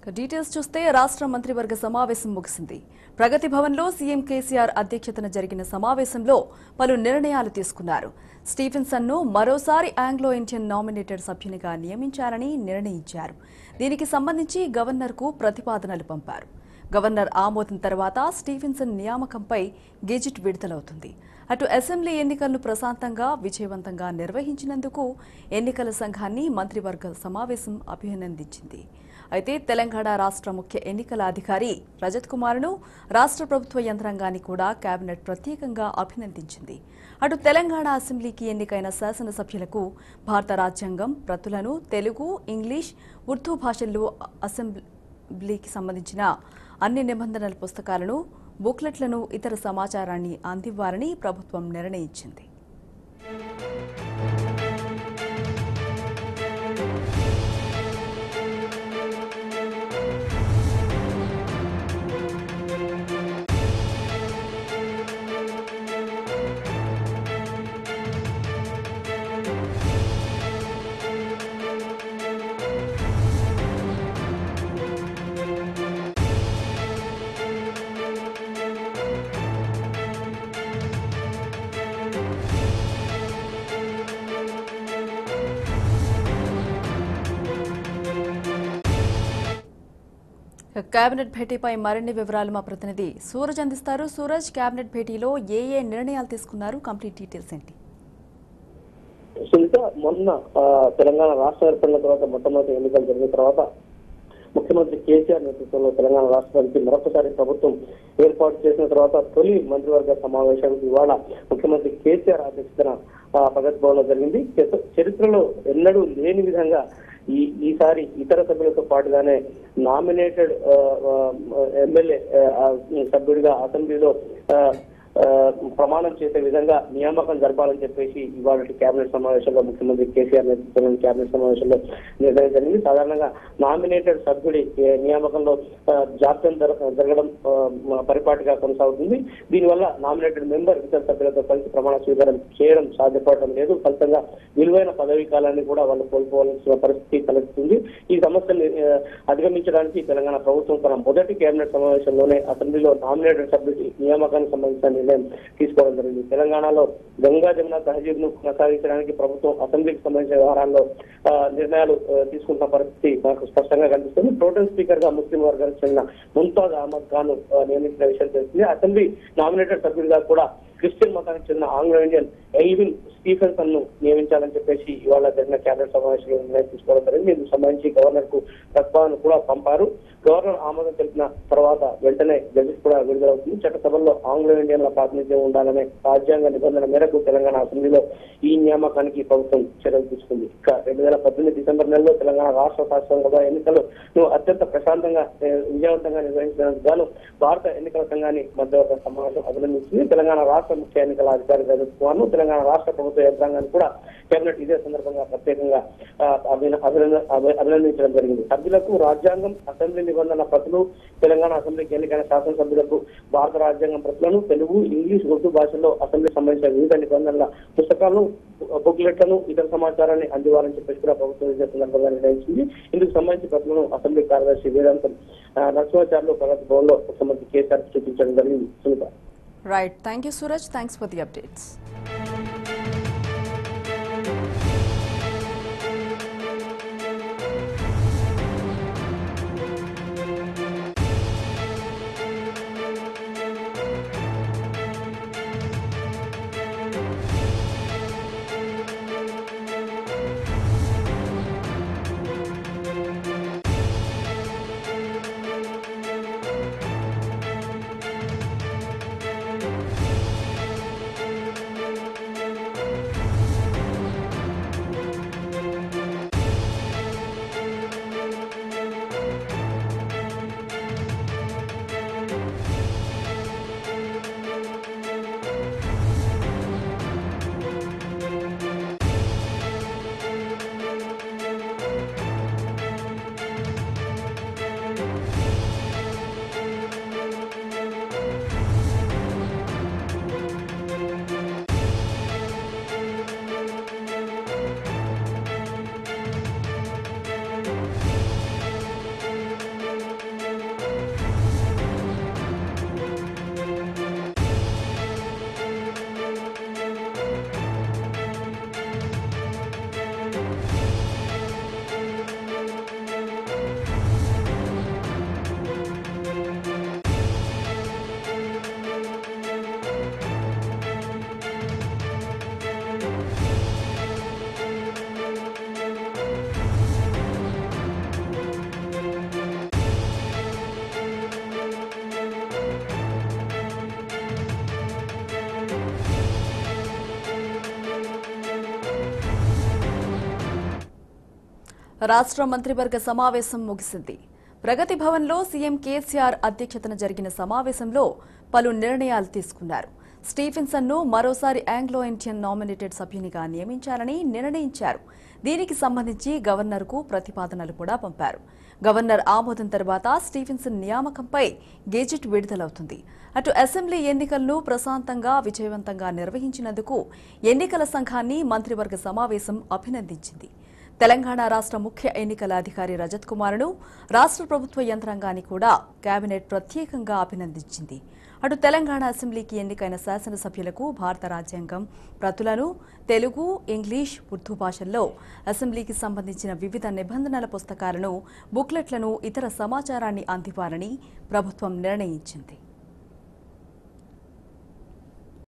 Details చూస్తే రాష్ట్ర మంత్రివర్గ సమావేశం ముగిసింది. ప్రగతి భవన్లో సీఎం కేసీఆర్ అధ్యక్షతన జరిగిన సమావేశంలో పలు నిర్ణయాలు తీసుకున్నారు. స్టీఫెన్సన్ను మరోసారి ఆంగ్లో ఇండియన్ నామినేటెడ్ సభ్యునిగా నియమించాలని నిర్ణయించారు. దీనికి సంబంధించి గవర్నర్కు ప్రతిపాదనలు పంపారు. గవర్నర్ ఆమోదం తర్వాత స్టీఫెన్సన్ నియామకంపై గెజిట్ విడుదలవుతుంది. అటు అసెంబ్లీ ఎన్నికలను ప్రశాంతంగా విజయవంతంగా నిర్వహించినందుకు ఎన్నికల సంఘాన్ని మంత్రివర్గ సమావేశం అభినందించింది. అయితే తెలంగాణ రాష్ట్ర ముఖ్య ఎన్నికల అధికారి రజత్ కుమార్ను రాష్ట్ర ప్రభుత్వ యంత్రాంగాన్ని కూడా కేబినెట్ ప్రత్యేకంగా అభినందించింది. అటు తెలంగాణ అసెంబ్లీకి ఎన్నికైన శాసనసభ్యులకు భారత రాజ్యాంగం ప్రతులను తెలుగు, ఇంగ్లీష్, ఉర్దూ భాషల్లో అసెంబ్లీకి సంబంధించిన అన్ని నిబంధనల పుస్తకాలను, బుక్లెట్లను, ఇతర సమాచారాన్ని అందివ్వాలని ప్రభుత్వం నిర్ణయించింది. కేబినెట్ భేటీపై మరిన్ని వివరాలు మా ప్రతినిధి సూరజ్ అందిస్తారు. సూరజ్, కేబినెట్ భేటీలో ఏ నిర్ణయాలు తీసుకున్నారు? కంప్లీట్ డీటెయిల్స్ ఏంటి? సునీత, మొన్న తెలంగాణ రాష్ట్ర ఏర్పడిన తర్వాత మొట్టమొదటి ఎన్నికలు జరిగిన తర్వాత ముఖ్యమంత్రి కేసీఆర్ నేతృత్వంలో తెలంగాణ రాష్ట్రానికి మరొకసారి ప్రభుత్వం ఏర్పాటు చేసిన తర్వాత తొలి మంత్రివర్గ సమావేశం ఇవాళ ముఖ్యమంత్రి కేసీఆర్ అధ్యక్షతన ప్రగతి భవన్లో జరిగింది. చరిత్రలో ఎన్నడూ లేని విధంగా ఈసారి ఇతర సభ్యులతో పాటుగానే నామినేటెడ్ ఎమ్మెల్యే సభ్యుడిగా అసెంబ్లీలో ప్రమాణం చేసే విధంగా నియామకం జరపాలని చెప్పేసి ఇవాళ కేబినెట్ సమావేశంలో ముఖ్యమంత్రి కేసీఆర్ నేతృత్వంలోని కేబినెట్ సమావేశంలో నిర్ణయం జరిగింది. సాధారణంగా నామినేటెడ్ సభ్యుడి నియామకంలో జాప్యం జరగడం పరిపాటిగా కొనసాగుతుంది. దీనివల్ల నామినేటెడ్ మెంబర్ ఇతర సభ్యులతో కలిసి ప్రమాణ స్వీకారం చేయడం సాధ్యపడటం లేదు. ఫలితంగా విలువైన పదవీ కాలాన్ని కూడా వాళ్ళు కోల్పోవాల్సిన పరిస్థితి తలెత్తుతుంది. ఈ సమస్యను అధిగమించడానికి తెలంగాణ ప్రభుత్వం తన మొదటి కేబినెట్ సమావేశంలోనే అసెంబ్లీలో నామినేటెడ్ సభ్యుడి నియామకానికి సంబంధించిన నిర్ణయం తీసుకోవడం జరిగింది. తెలంగాణలో గంగా జమున తహజీబ్ ను కొనసాగించడానికి ప్రభుత్వం అసెంబ్లీకి సంబంధించిన వ్యవహారాల్లో నిర్ణయాలు తీసుకుంటున్న పరిస్థితి మనకు స్పష్టంగా కనిపిస్తుంది. ప్రోటెం స్పీకర్ గా ముస్లిం వర్గానికి చెందిన ముంతాజ్ అహ్మద్ ఖాన్ నియమించిన విషయం తెలిసింది. అసెంబ్లీ నామినేటెడ్ సభ్యుడిగా కూడా క్రిస్టియన్ మతానికి చెందిన ఆంగ్లో ఇండియన్ ఎల్విన్ స్టీఫెన్సన్ ను నియమించాలని చెప్పేసి ఇవాళ జరిగిన కేబినెట్ సమావేశంలో నిర్ణయం తీసుకోవడం జరిగింది. ఇందుకు సంబంధించి గవర్నర్ కు ప్రతిపాదన కూడా పంపారు. గవర్నర్ ఆమోదం తెలిపిన తర్వాత వెంటనే గెజిట్ కూడా విడుదలవుతుంది. చట్టసభల్లో ఆంగ్లో ఇండియన్ల ప్రాతినిధ్యం ఉండాలనే రాజ్యాంగ నిబంధన మేరకు తెలంగాణ అసెంబ్లీలో ఈ నియామకానికి ప్రభుత్వం చర్యలు తీసుకుంది. ఇక 2018 డిసెంబర్ నెలలో తెలంగాణ రాష్ట్ర శాసనసభ ఎన్నికలు అత్యంత ప్రశాంతంగా విజయవంతంగా నిర్వహించినందుకు గాను భారత ఎన్నికల సంఘాన్ని మధ్యవర్గ సమావేశం అభినందించింది. తెలంగాణ రాష్ట్ర ముఖ్య ఎన్నికల అధికారి రజత్ కుమార్ ను తెలంగాణ రాష్ట్ర ప్రభుత్వ యంత్రాంగాన్ని కూడా కేబినెట్ ఇదే సందర్భంగా ప్రత్యేకంగా అభినందించడం జరిగింది. సభ్యులకు రాజ్యాంగం, అసెంబ్లీ నిబంధనల ప్రతులు, తెలంగాణ అసెంబ్లీకి ఎన్నికైన శాసనసభ్యులకు భారత రాజ్యాంగం ప్రతులను, తెలుగు, ఇంగ్లీష్, ఉర్దూ భాషల్లో అసెంబ్లీకి సంబంధించిన వివిధ నిబంధనల పుస్తకాలను, బుక్లెట్లను, ఇతర సమాచారాన్ని అందివ్వాలని చెప్పేసి కూడా ప్రభుత్వం ఇదే సందర్భంగా నిర్ణయించింది. ఇందుకు సంబంధించి ప్రతులను అసెంబ్లీ కార్యదర్శి వేదాంతం నరసింహాచార్యులు ప్రగతి భవన్లో ముఖ్యమంత్రి కేసీఆర్ చూపించడం జరిగింది. Sunitha. Right. Thank you, Suraj. Thanks for the updates. రాష్ట్ర మంత్రివర్గ సమావేశం ముగిసింది. ప్రగతి భవన్లో సీఎం కేసీఆర్ అధ్యక్షతన జరిగిన సమావేశంలో పలు నిర్ణయాలు తీసుకున్నారు. స్టీఫెన్సన్ను మరోసారి ఆంగ్లో ఇండియన్ నామినేటెడ్ సభ్యునిగా నియమించాలని నిర్ణయించారు. దీనికి సంబంధించి గవర్నర్కు ప్రతిపాదనలు కూడా పంపారు. గవర్నర్ ఆమోదం తర్వాత స్టీఫెన్సన్ నియామకంపై గెజిట్ విడుదలవుతుంది. అటు అసెంబ్లీ ఎన్నికలను ప్రశాంతంగా విజయవంతంగా నిర్వహించినందుకు ఎన్నికల సంఘాన్ని మంత్రివర్గ సమావేశం అభినందించింది. తెలంగాణ రాష్ట్ర ముఖ్య ఎన్నికల అధికారి రజత్ కుమార్ను, రాష్ట్ర ప్రభుత్వ యంత్రాంగాన్ని కూడా కేబినెట్ ప్రత్యేకంగా అభినందించింది. అటు తెలంగాణ అసెంబ్లీకి ఎన్నికైన శాసనసభ్యులకు భారత రాజ్యాంగం ప్రతులను తెలుగు, ఇంగ్లీష్, ఉర్దూ భాషల్లో, అసెంబ్లీకి సంబంధించిన వివిధ నిబంధనల పుస్తకాలను, బుక్లెట్లను, ఇతర సమాచారాన్ని అందివ్వాలని ప్రభుత్వం నిర్ణయించింది.